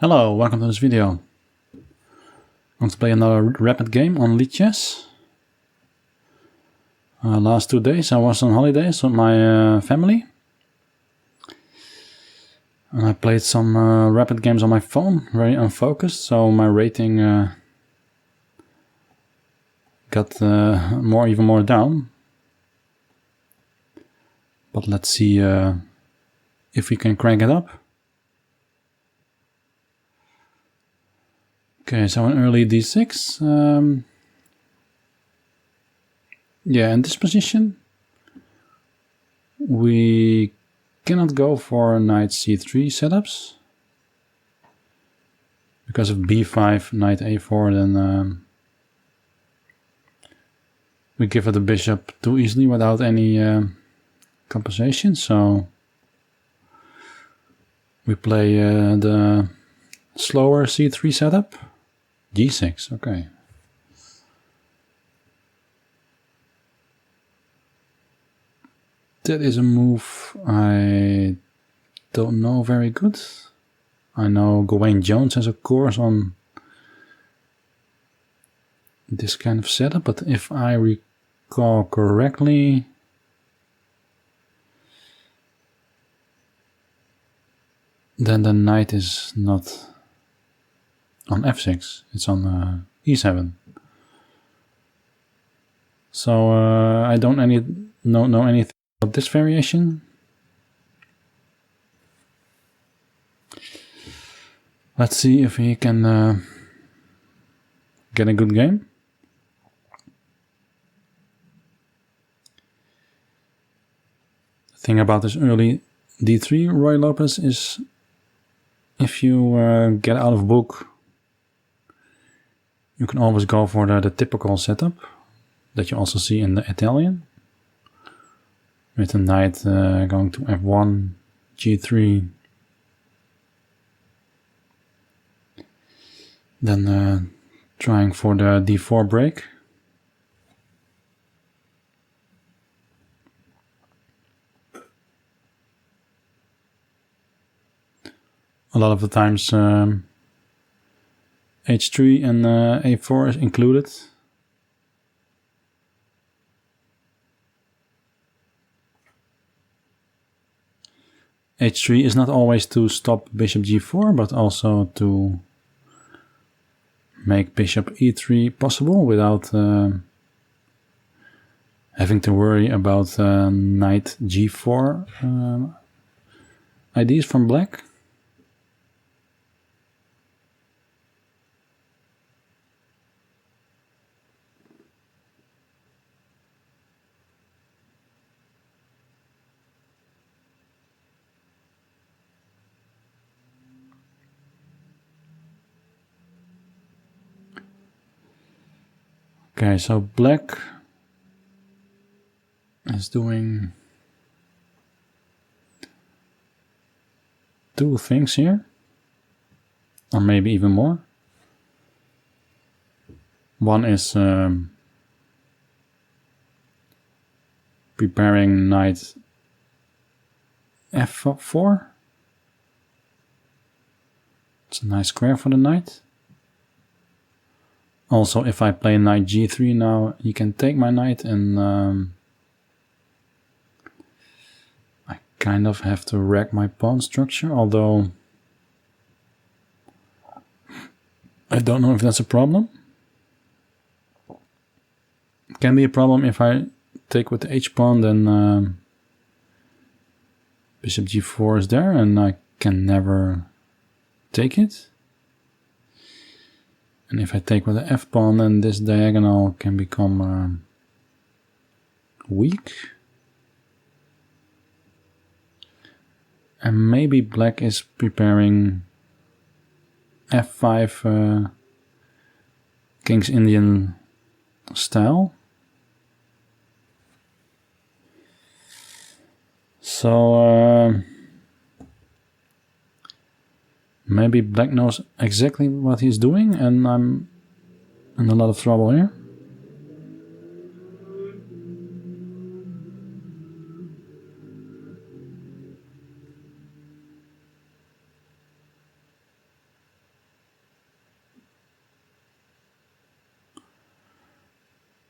Hello, welcome to this video. I want to play another rapid game on Lichess. Last 2 days I was on holidays with my family. And I played some rapid games on my phone, very unfocused, so my rating got even more down. But let's see if we can crank it up. Okay, so an early d6. Yeah, in this position we cannot go for knight c3 setups. Because of b5, knight a4, then we give it the bishop too easily without any compensation. So we play the slower c3 setup. g6, okay. That is a move I don't know very good. I know Gawain Jones has a course on this kind of setup, but if I recall correctly, then the knight is not on f6, it's on e7. So I don't know anything about this variation. Let's see if he can get a good game. The thing about this early d3 Ruy Lopez is if you get out of book, you can always go for the typical setup that you also see in the Italian, with the knight going to f1, g3, then trying for the d4 break. A lot of the times h3 and a4 is included. h3 is not always to stop bishop g4, but also to make bishop e3 possible without having to worry about knight g4 ideas from black. Okay, so black is doing two things here, or maybe even more. One is preparing knight f4. It's a nice square for the knight. Also, if I play knight g3 now, you can take my knight, and I kind of have to wreck my pawn structure, although I don't know if that's a problem. It can be a problem if I take with the h-pawn, then bishop g4 is there and I can never take it. And if I take with the f-pawn, then this diagonal can become weak. And maybe black is preparing f5 King's Indian style. So maybe black knows exactly what he's doing, and I'm in a lot of trouble here.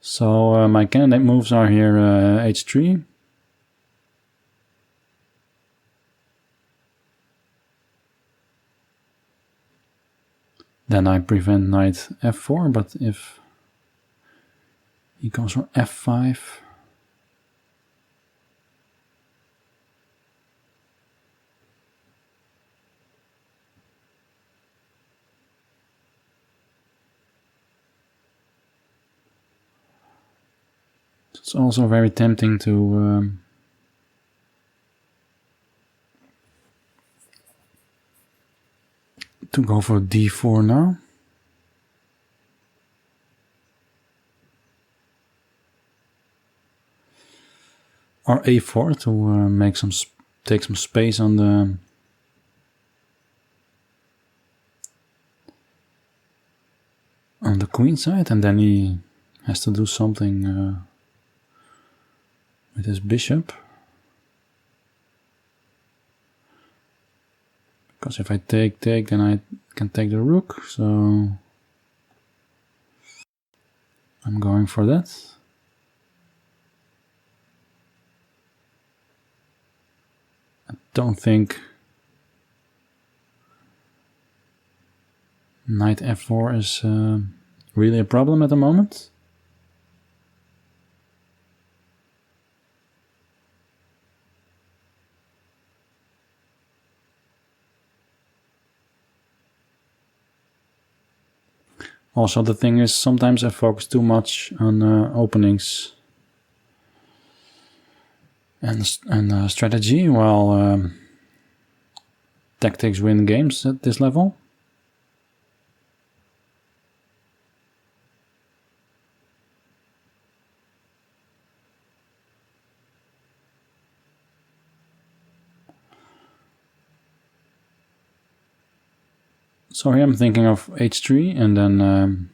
So my candidate moves are here h3. Then I prevent knight f4, but if he goes for f5, it's also very tempting to go for d4 now. Or a4 to make take some space on the queen side, and then he has to do something with his bishop. Because if I take, then I can take the rook, so I'm going for that. I don't think knight f4 is really a problem at the moment. Also, the thing is, sometimes I focus too much on openings and strategy, while tactics win games at this level. So here I'm thinking of h3 and then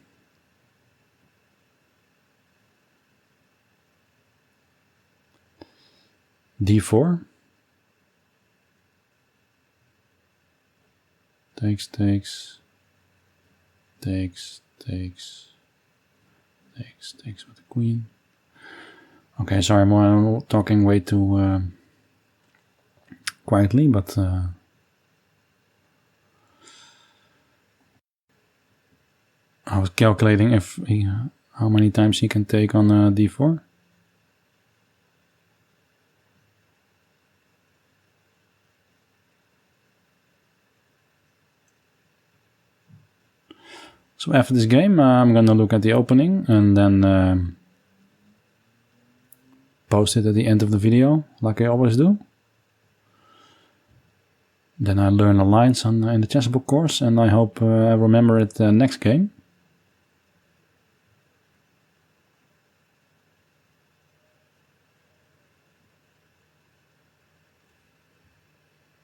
d4. Takes, takes, takes, takes, takes, takes with the queen. Okay, sorry, I'm talking way too quietly, but I was calculating if how many times he can take on d4. So after this game, I'm gonna look at the opening and then post it at the end of the video, like I always do. Then I learn the lines in the Chessable course, and I hope I remember it next game.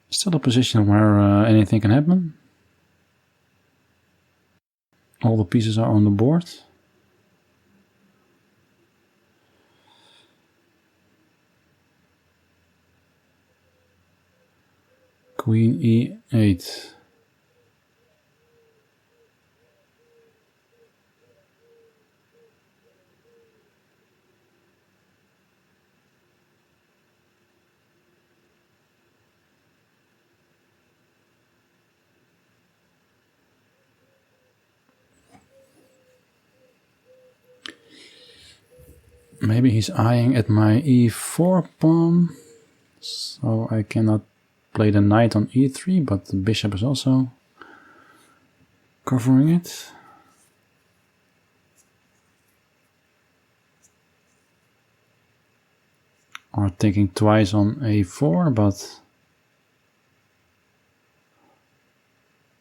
Still a position where anything can happen. All the pieces are on the board. Queen e8. Maybe he's eyeing at my e4 pawn, so I cannot play the knight on e3, but the bishop is also covering it. Or taking twice on a4, but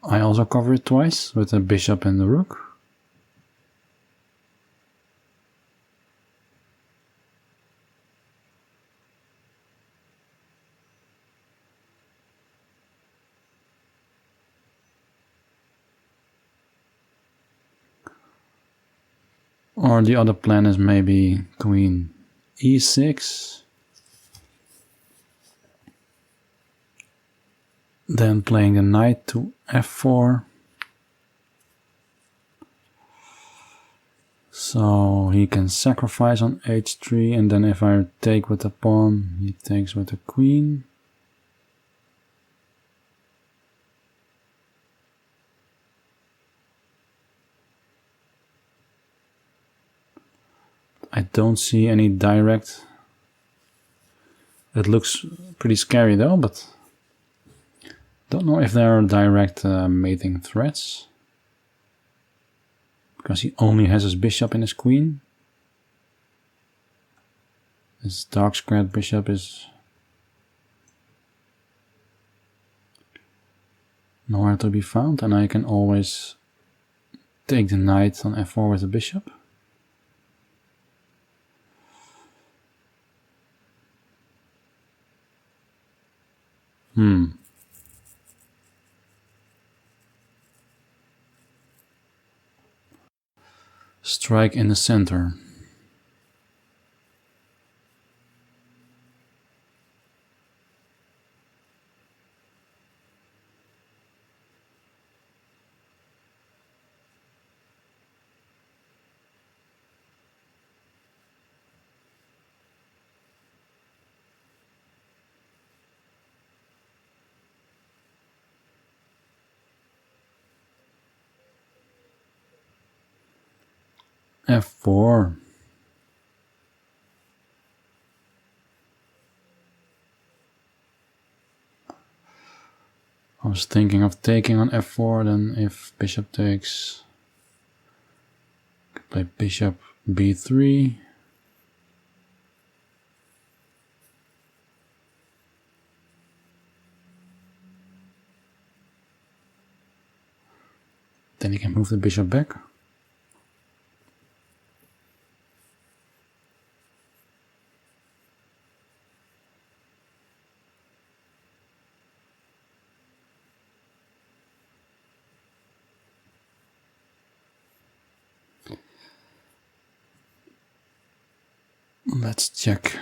I also cover it twice with the bishop and the rook. Or the other plan is maybe queen e6. Then playing the knight to f4. So he can sacrifice on h3, and then if I take with the pawn, he takes with the queen. I don't see any direct. It looks pretty scary though, but don't know if there are direct mating threats. Because he only has his bishop and his queen. His dark squared bishop is nowhere to be found, and I can always take the knight on f4 with the bishop. Strike in the center. f4. I was thinking of taking on f4, then if bishop takes, I could play bishop b3. Then you can move the bishop back. Let's check.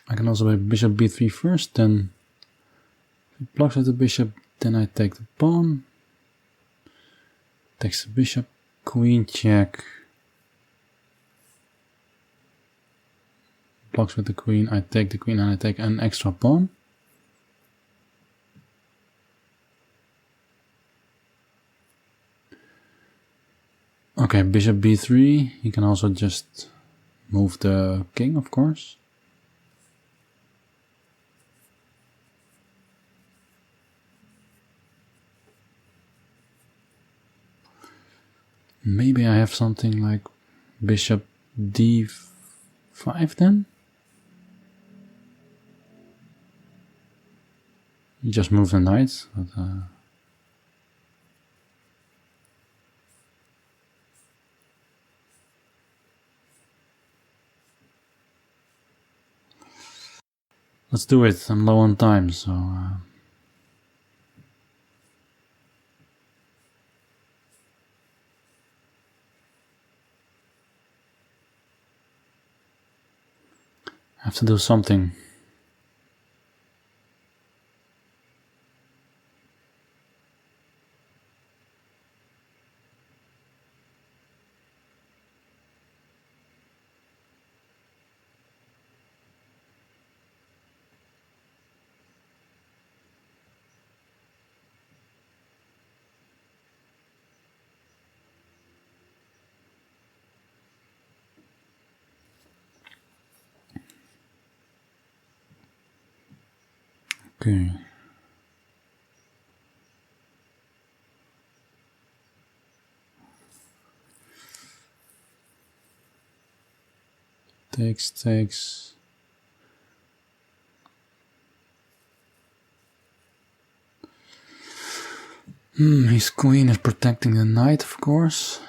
I can also play bishop b3 first, then if he blocks with the bishop, then I take the pawn. Takes the bishop, queen check. Blocks with the queen, I take the queen and I take an extra pawn. Okay, bishop b3, you can also just move the king, of course. Maybe I have something like bishop d5 then? You just move the knight, but let's do it. I'm low on time, so I have to do something. Okay. Takes. His queen is protecting the knight, of course.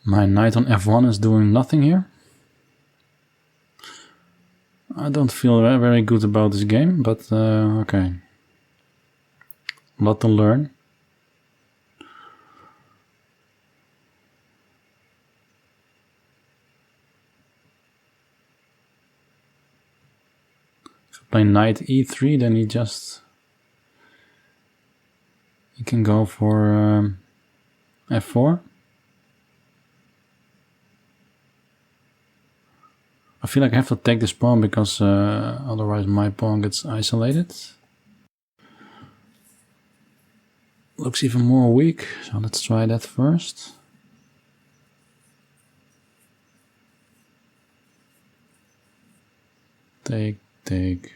My knight on f1 is doing nothing here. I don't feel very good about this game, but okay. A lot to learn. If I play knight e3, then he can go for f4. I feel like I have to take this pawn because otherwise my pawn gets isolated. Looks even more weak, so let's try that first. Take, take.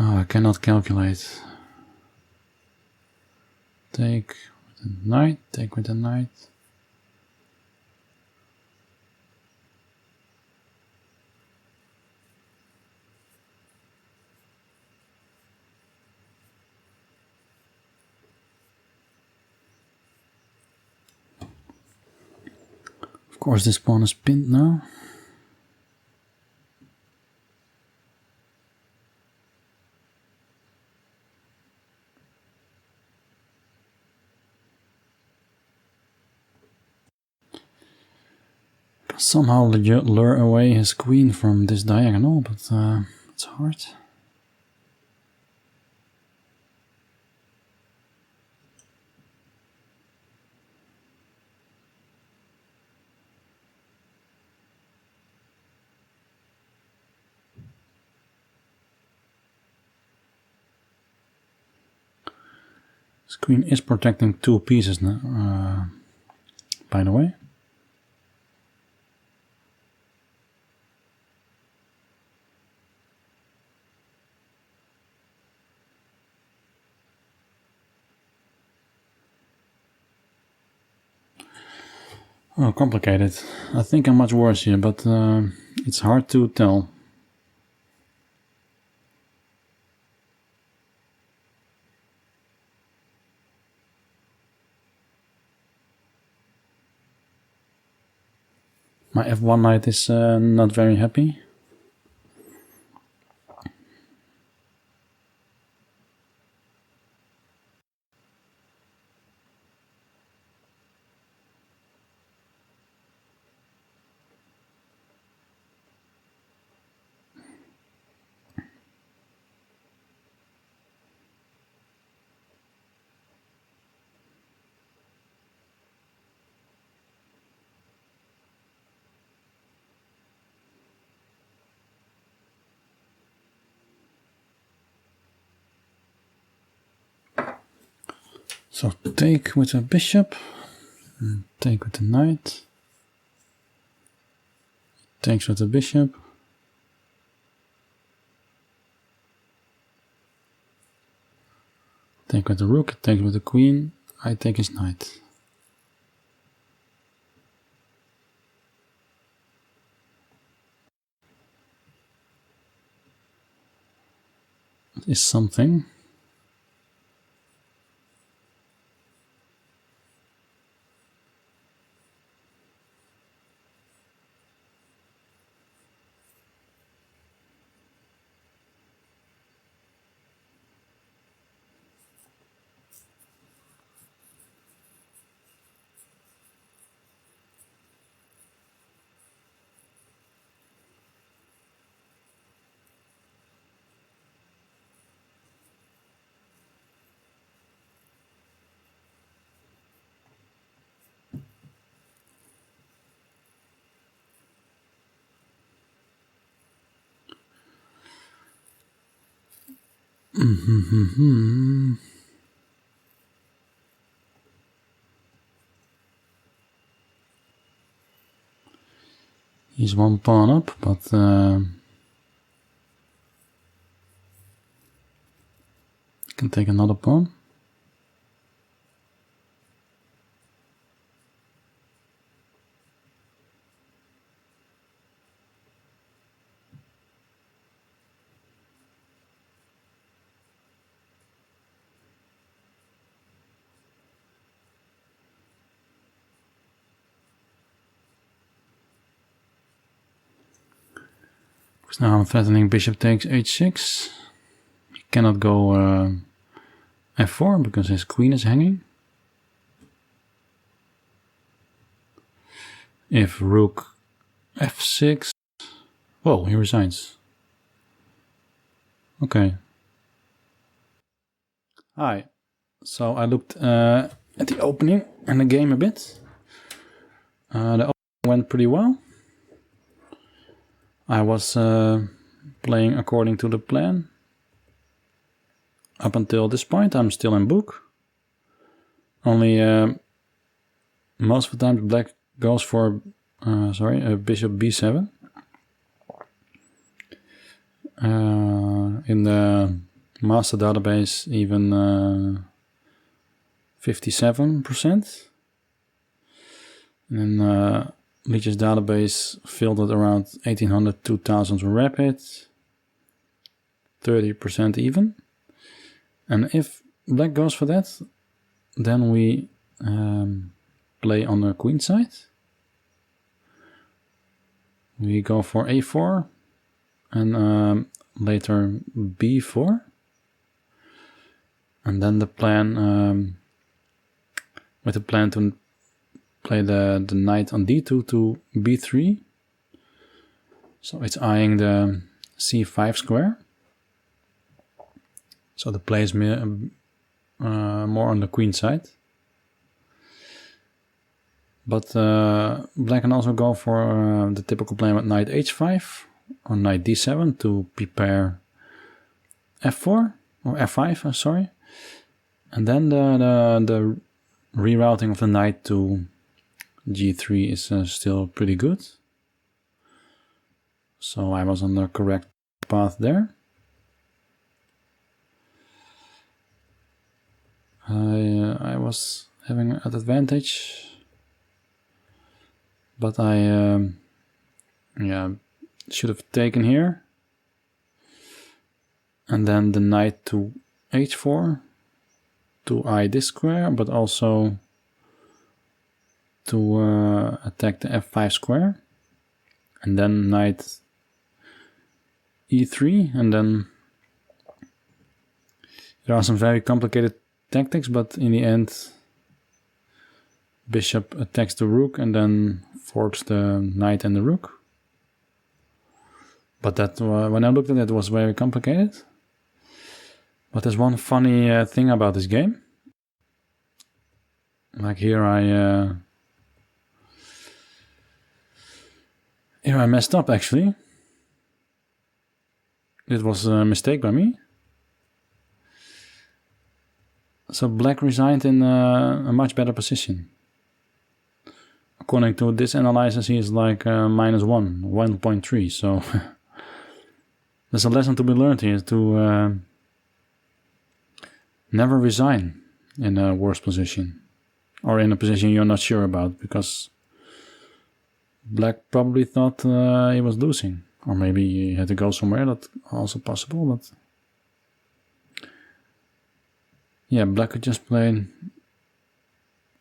Oh, I cannot calculate. Take with the knight, take with the knight. Of course, this pawn is pinned now. Somehow lure away his queen from this diagonal, but it's hard. This queen is protecting two pieces now, by the way. Oh, complicated. I think I'm much worse here, but it's hard to tell. My f1 knight is not very happy. So take with the bishop, and take with the knight, takes with the bishop, take with the rook, takes with the queen, I take his knight. That is something. He's one pawn up, but can take another pawn. Because now I'm threatening bishop takes h6. He cannot go f4 because his queen is hanging. If rook f6, whoa, he resigns. Okay. Hi. So I looked at the opening and the game a bit. The opening went pretty well. I was playing according to the plan. Up until this point I'm still in book. Only most of the time black goes for bishop b7. In the master database even 57%. And in Lichess database filtered around 1800, 2000 rapid, 30% even. And if black goes for that, then we play on the queen side. We go for a4 and later b4. And then the plan, with the plan to play the knight on d2 to b3. So it's eyeing the c5 square. So the play is more on the queen side. But black can also go for the typical plan with knight h5 or knight d7 to prepare f4 or f5, sorry. And then the rerouting of the knight to g3 is still pretty good. So I was on the correct path there. I was having an advantage, but I should have taken here. And then the knight to h4 to eye this square, but also to attack the f5 square. And then knight e3, and then there are some very complicated tactics, but in the end bishop attacks the rook and then forks the knight and the rook. But that when I looked at it, it was very complicated. But there's one funny thing about this game. Like here I messed up actually. It was a mistake by me. So black resigned in a much better position. According to this analysis, he is like -1, 1.3. So there's a lesson to be learned here, to never resign in a worse position. Or in a position you're not sure about, because black probably thought he was losing. Or maybe he had to go somewhere, that's also possible, but yeah, black could just play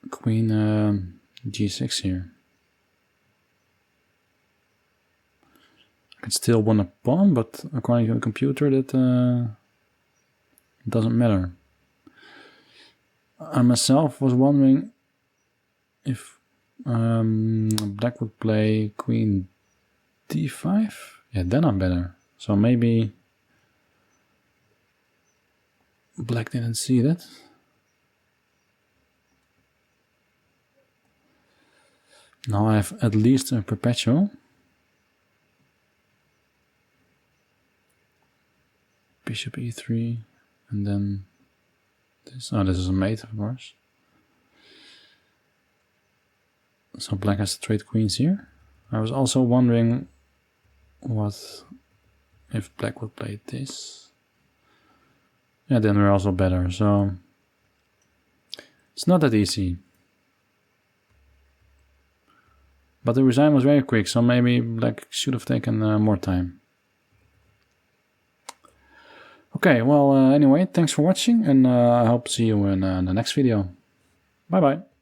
queen g6 here. I could still win a pawn, but according to the computer that doesn't matter. I myself was wondering if black would play queen d5. Yeah, then I'm better. So maybe black didn't see that. Now I have at least a perpetual. Bishop e3 and then this. Oh, this is a mate, of course. So black has straight queens here. I was also wondering what if black would play this. Yeah, then we're also better, so it's not that easy. But the resign was very quick, so maybe black should have taken more time. Okay, well, anyway, thanks for watching, and I hope to see you in the next video. Bye bye.